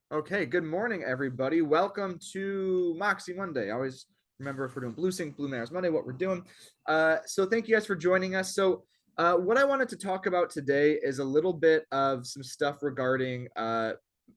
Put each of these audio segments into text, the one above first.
Okay, good morning, everybody. Welcome to Moxie Monday. I always remember if we're doing Blue Sync, Blue Mares Monday, what we're doing. So thank you guys for joining us. What I wanted to talk about today is a little bit of some stuff regarding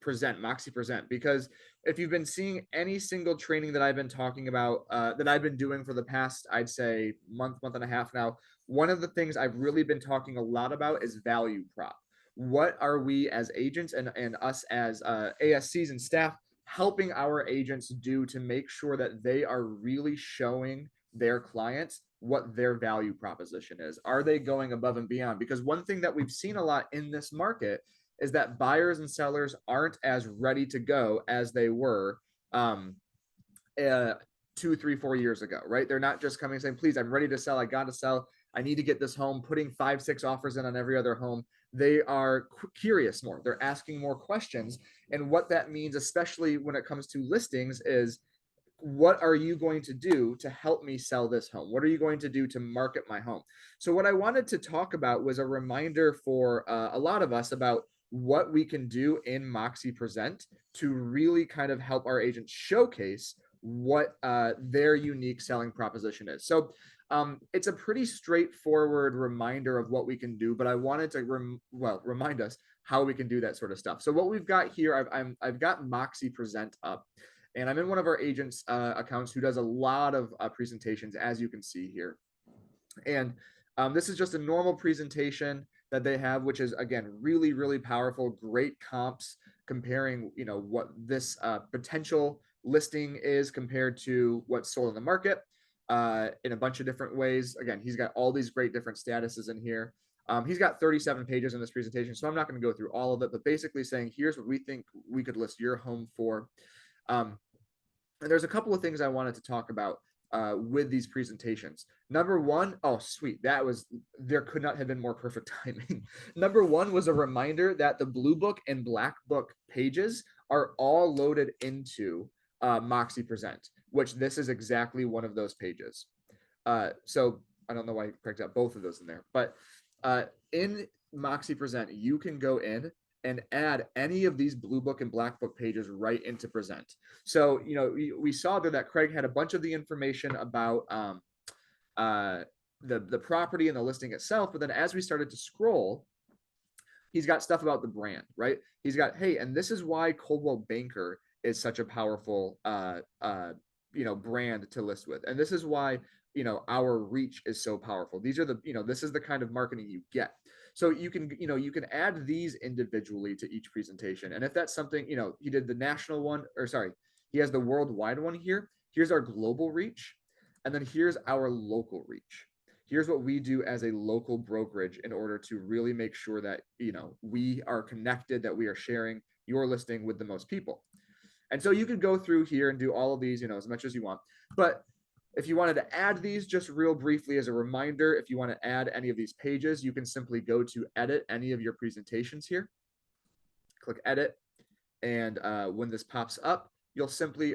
Present, Moxie Present, because if you've been seeing any single training that I've been talking about, that I've been doing for the past, I'd say month and a half now, one of the things I've really been talking a lot about is value prop. What are we as agents and us as ASCs and staff helping our agents do to make sure that they are really showing their clients what their value proposition is? Are they going above and beyond? Because one thing that we've seen a lot in this market is that buyers and sellers aren't as ready to go as they were um, uh, 2, 3, 4 years ago, right? They're not just coming and saying, please, I'm ready to sell. I got to sell. I need to get this home, putting 5, 6 offers in on every other home. They are curious more. They're asking more questions. And what that means, especially when it comes to listings, is what are you going to do to help me sell this home? What are you going to do to market my home? So, what I wanted to talk about was a reminder for a lot of us about what we can do in Moxie Present to really kind of help our agents showcase what their unique selling proposition is. It's a pretty straightforward reminder of what we can do, but I wanted to remind us how we can do that sort of stuff. So what we've got here, I've got Moxie Present up, and I'm in one of our agents' accounts who does a lot of presentations, as you can see here. And this is just a normal presentation that they have, which is again really, really powerful. Great comps comparing, what this potential listing is compared to what's sold in the market in a bunch of different ways. Again, he's got all these great different statuses in here. He's got 37 pages in this presentation, so I'm not going to go through all of it, but basically saying here's what we think we could list your home for. Um, and there's a couple of things I wanted to talk about with these presentations. Number one, oh sweet, there could not have been more perfect timing. Number one was a reminder that the blue book and black book pages are all loaded into Moxie Present, which this is exactly one of those pages. So I don't know why I picked up both of those in there, but in Moxie Present, you can go in and add any of these blue book and black book pages right into Present. So, we saw there that Craig had a bunch of the information about the property and the listing itself, but then as we started to scroll, he's got stuff about the brand, right? He's got, hey, and this is why Coldwell Banker is such a powerful brand to list with, and this is why our reach is so powerful. These are this is the kind of marketing you get. So you can add these individually to each presentation, and if that's something, he did the national one, or sorry, he has the worldwide one here. Here's our global reach, and then here's our local reach. Here's what we do as a local brokerage in order to really make sure that we are connected, that we are sharing your listing with the most people. And so you could go through here and do all of these, as much as you want. But if you wanted to add these just real briefly as a reminder, if you want to add any of these pages, you can simply go to edit any of your presentations here, click edit. And when this pops up,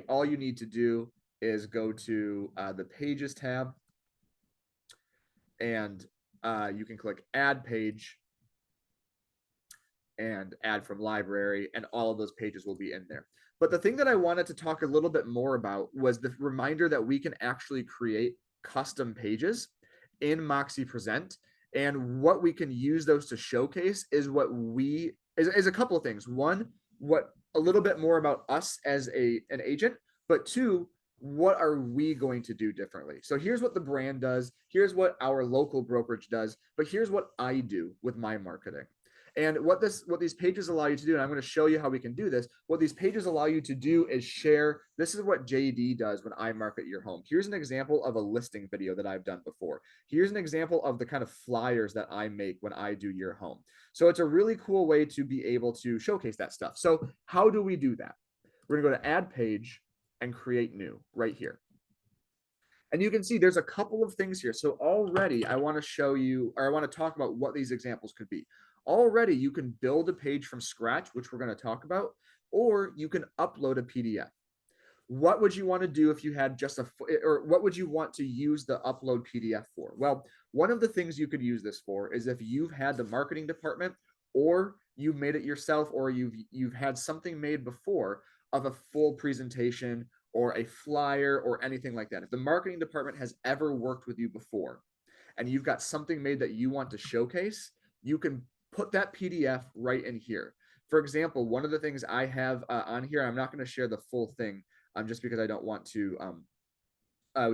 all you need to do is go to the pages tab, and you can click add page and add from library, and all of those pages will be in there. But the thing that I wanted to talk a little bit more about was the reminder that we can actually create custom pages in Moxie Present. And what we can use those to showcase is is a couple of things. One, what a little bit more about us as an agent, but two, what are we going to do differently? So here's what the brand does, here's what our local brokerage does, but here's what I do with my marketing. And what these pages allow you to do, and I'm going to show you how we can do this. What these pages allow you to do is share. This is what JD does when I market your home. Here's an example of a listing video that I've done before. Here's an example of the kind of flyers that I make when I do your home. So it's a really cool way to be able to showcase that stuff. So how do we do that? We're going to go to add page and create new right here. And you can see there's a couple of things here. So already I want to show you, or I want to talk about what these examples could be. Already you can build a page from scratch, which we're going to talk about, or you can upload a PDF. What would you want to do if you had or what would you want to use the upload PDF for? Well, one of the things you could use this for is if you've had the marketing department or you've made it yourself, or you've had something made before of a full presentation or a flyer or anything like that. If the marketing department has ever worked with you before and you've got something made that you want to showcase, you can put that PDF right in here. For example, one of the things I have on here, I'm not going to share the full thing just because I don't want to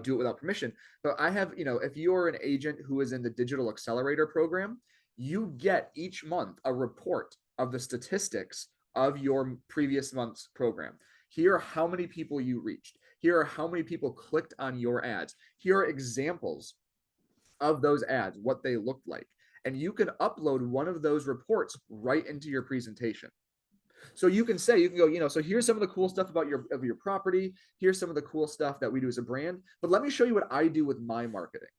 do it without permission. But I have, if you're an agent who is in the Digital Accelerator program, you get each month a report of the statistics of your previous month's program. Here are how many people you reached. Here are how many people clicked on your ads. Here are examples of those ads, what they looked like. And you can upload one of those reports right into your presentation. So you can say, you can go, so here's some of the cool stuff about your property. Here's some of the cool stuff that we do as a brand. But let me show you what I do with my marketing.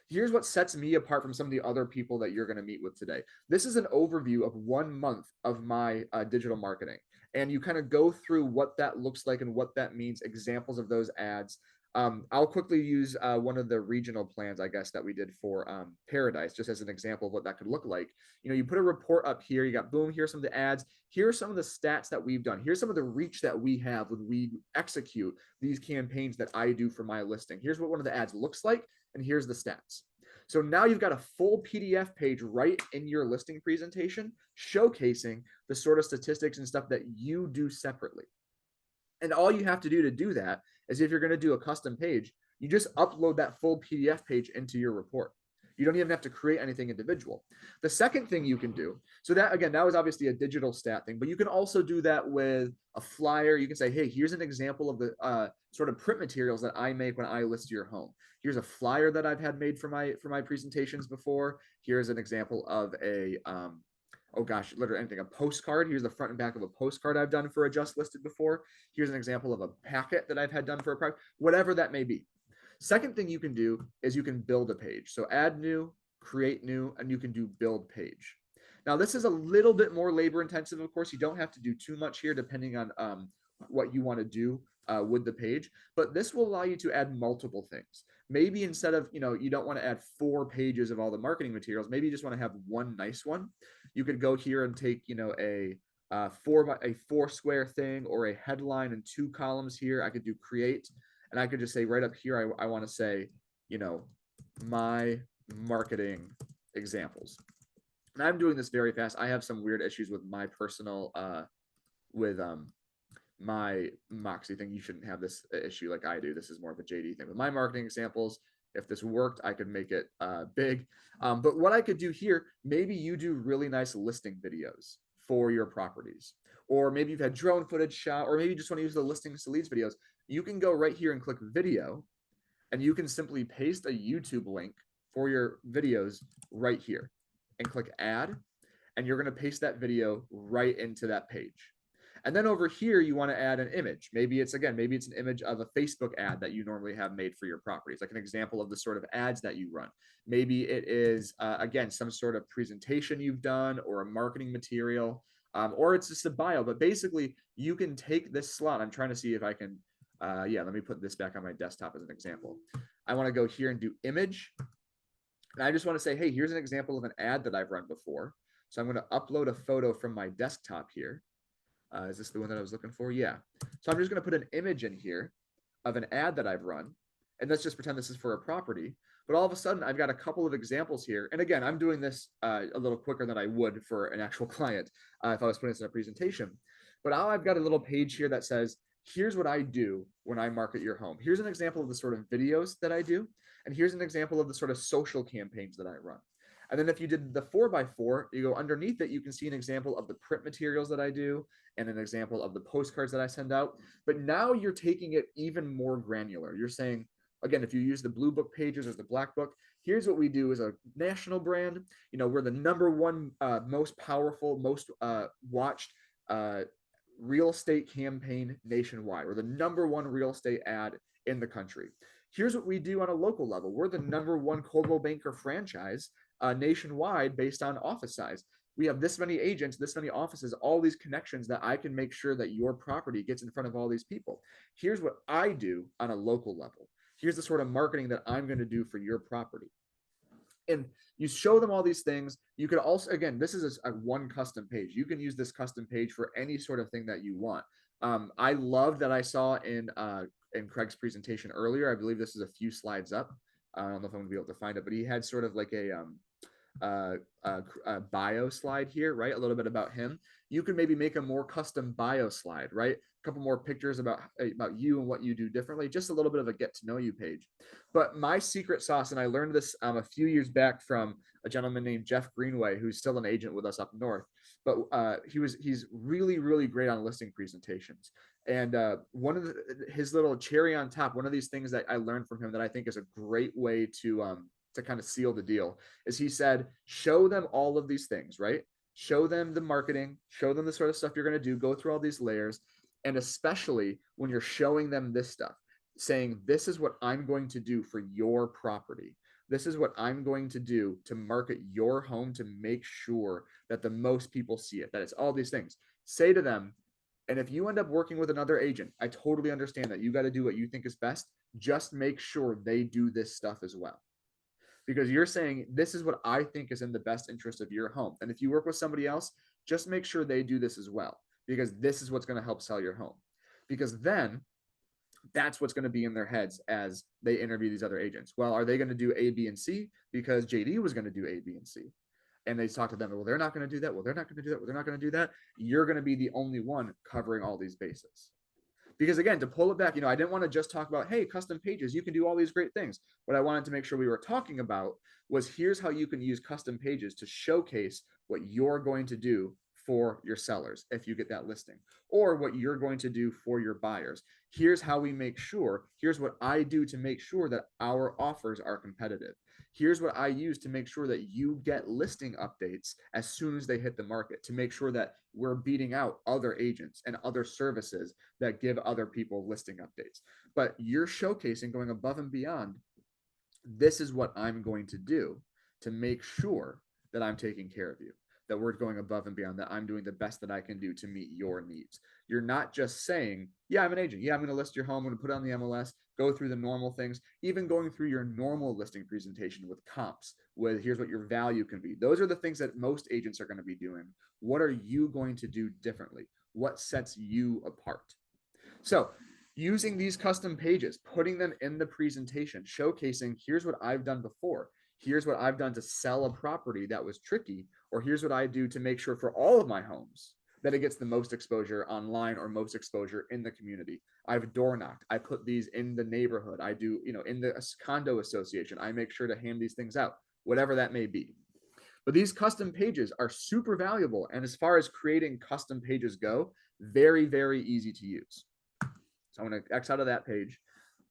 Here's what sets me apart from some of the other people that you're going to meet with today. This is an overview of 1 month of my digital marketing. And you kind of go through what that looks like and what that means, examples of those ads. I'll quickly use one of the regional plans, I guess, that we did for Paradise, just as an example of what that could look like. You put a report up here, you got boom, here's some of the ads, here are some of the stats that we've done, here's some of the reach that we have when we execute these campaigns that I do for my listing. Here's what one of the ads looks like, and here's the stats. So now you've got a full PDF page right in your listing presentation showcasing the sort of statistics and stuff that you do separately. And all you have to do that is, if you're going to do a custom page, you just upload that full PDF page into your report. You don't even have to create anything individual. The second thing you can do, so that, again, that was obviously a digital stat thing, but you can also do that with a flyer. You can say, hey, here's an example of the sort of print materials that I make when I list your home. Here's a flyer that I've had made for my presentations before. Here's an example of a oh gosh, literally anything, a postcard. Here's the front and back of a postcard I've done for a just listed before. Here's an example of a packet that I've had done for a product, whatever that may be. Second thing you can do is you can build a page. So add new, create new, and you can do build page. Now this is a little bit more labor intensive. Of course, you don't have to do too much here depending on what you want to do with the page, but this will allow you to add multiple things. Maybe instead of, you don't want to add 4 pages of all the marketing materials, maybe you just want to have one nice one. You could go here and take, a 4 square thing, or a headline and 2 columns here. I could do create, and I could just say right up here, I want to say, my marketing examples. And I'm doing this very fast. I have some weird issues with my personal, with my Moxi thing. You shouldn't have this issue like I do. This is more of a JD thing. With my marketing examples, if this worked, I could make it big. But what I could do here, maybe you do really nice listing videos for your properties, or maybe you've had drone footage shot, or maybe you just want to use the listings to leads videos. You can go right here and click video, and you can simply paste a YouTube link for your videos right here and click add, and you're going to paste that video right into that page. And then over here, you want to add an image. Maybe it's an image of a Facebook ad that you normally have made for your properties, like an example of the sort of ads that you run. Maybe it is, again, some sort of presentation you've done, or a marketing material, or it's just a bio. But basically, you can take this slot. I'm trying to see if I can, let me put this back on my desktop as an example. I want to go here and do image. And I just want to say, hey, here's an example of an ad that I've run before. So I'm going to upload a photo from my desktop here. Is this the one that I was looking for? Yeah. So I'm just going to put an image in here of an ad that I've run. And let's just pretend this is for a property. But all of a sudden, I've got a couple of examples here. And again, I'm doing this a little quicker than I would for an actual client if I was putting this in a presentation. But now I've got a little page here that says, here's what I do when I market your home. Here's an example of the sort of videos that I do. And here's an example of the sort of social campaigns that I run. And then if you did the 4x4, you go underneath it, you can see an example of the print materials that I do and an example of the postcards that I send out. But now you're taking it even more granular. You're saying, again, if you use the blue book pages or the black book, here's what we do as a national brand. We're the #1 most powerful, most watched real estate campaign nationwide. We're the #1 real estate ad in the country. Here's what we do on a local level. We're the #1 Coldwell Banker franchise nationwide based on office size. We have this many agents, this many offices, all these connections that I can make sure that your property gets in front of all these people. Here's what I do on a local level. Here's the sort of marketing that I'm going to do for your property. And you show them all these things. You could also, again, this is a one custom page. You can use this custom page for any sort of thing that you want. I love that I saw in Craig's presentation earlier. I believe this is a few slides up. I don't know if I'm gonna be able to find it, but he had sort of like a bio slide here, right? A little bit about him. You can maybe make a more custom bio slide, right? A couple more pictures about you and what you do differently, just a little bit of a get to know you page. But my secret sauce, and I learned this a few years back from a gentleman named Jeff Greenway, who's still an agent with us up north, but he's really, really great on listing presentations. And one of his little cherry on top, one of these things that I learned from him that I think is a great way to kind of seal the deal, is he said, show them all of these things, right? Show them the marketing, show them the sort of stuff you're going to do, go through all these layers. And especially when you're showing them this stuff, saying, this is what I'm going to do for your property. This is what I'm going to do to market your home to make sure that the most people see it, that it's all these things. Say to them, and if you end up working with another agent, I totally understand that you got to do what you think is best. Just make sure they do this stuff as well. Because you're saying, this is what I think is in the best interest of your home. And if you work with somebody else, just make sure they do this as well, because this is what's going to help sell your home. Because then that's what's going to be in their heads as they interview these other agents. Well, are they going to do A, B, and C because JD was going to do A, B, and C? And they talk to them, well, they're not going to do that. Well, they're not going to do that. Well, they're not going to do that. You're going to be the only one covering all these bases. Because again, to pull it back, I didn't want to just talk about, hey, custom pages, you can do all these great things. What I wanted to make sure we were talking about was, here's how you can use custom pages to showcase what you're going to do for your sellers if you get that listing, or what you're going to do for your buyers. Here's how we make sure, here's what I do to make sure that our offers are competitive. Here's what I use to make sure that you get listing updates as soon as they hit the market, to make sure that we're beating out other agents and other services that give other people listing updates. But you're showcasing, going above and beyond, this is what I'm going to do to make sure that I'm taking care of you, that we're going above and beyond, that I'm doing the best that I can do to meet your needs. You're not just saying, yeah, I'm an agent. Yeah, I'm going to list your home. I'm going to put it on the MLS, go through the normal things, even going through your normal listing presentation with comps, with here's what your value can be. Those are the things that most agents are going to be doing. What are you going to do differently? What sets you apart? So using these custom pages, putting them in the presentation, showcasing, here's what I've done before. Here's what I've done to sell a property that was tricky, or here's what I do to make sure for all of my homes that it gets the most exposure online or most exposure in the community. I've door knocked. I put these in the neighborhood. I do, in the condo association, I make sure to hand these things out, whatever that may be. But these custom pages are super valuable. And as far as creating custom pages go, very, very easy to use. So I'm going to X out of that page.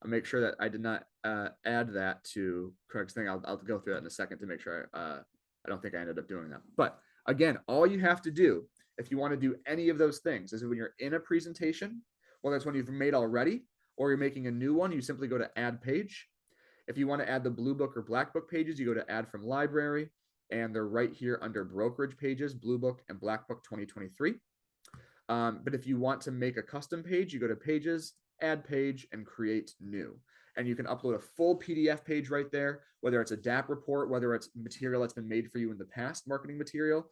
I'll make sure that I did not add that to Craig's thing. I'll go through that in a second to make sure I don't think I ended up doing that. But again, all you have to do if you want to do any of those things is when you're in a presentation, whether it's one you've made already or you're making a new one, you simply go to add page. If you want to add the blue book or black book pages, you go to add from library, and they're right here under brokerage pages, blue book and black book 2023. But if you want to make a custom page, you go to pages, add page, and create new. And you can upload a full PDF page right there, whether it's a DAP report, whether it's material that's been made for you in the past, marketing material,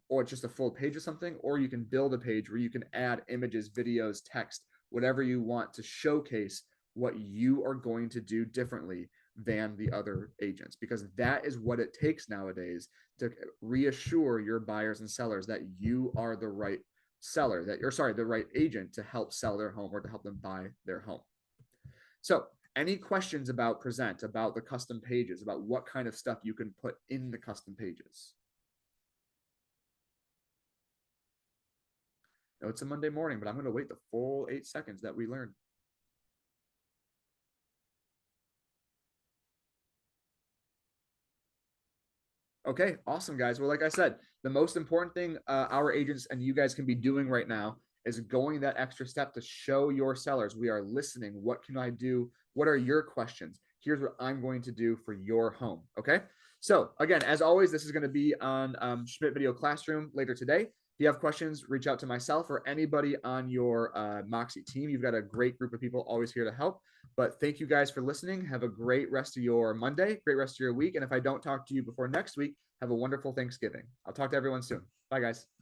or just a full page of something, or you can build a page where you can add images, videos, text, whatever you want to showcase what you are going to do differently than the other agents, because that is what it takes nowadays to reassure your buyers and sellers that you are the right seller, the right agent to help sell their home or to help them buy their home. So any questions about Present, about the custom pages, about what kind of stuff you can put in the custom pages? No, it's a Monday morning, but I'm going to wait the full 8 seconds that we learned. Okay, awesome, guys. Well, like I said, the most important thing our agents and you guys can be doing right now is going that extra step to show your sellers, we are listening. What can I do? What are your questions? Here's what I'm going to do for your home. Okay. So again, as always, this is going to be on Schmidt Video Classroom later today. If you have questions, reach out to myself or anybody on your Moxi team. You've got a great group of people always here to help. But thank you guys for listening. Have a great rest of your Monday, great rest of your week. And if I don't talk to you before next week, have a wonderful Thanksgiving. I'll talk to everyone soon. Bye, guys.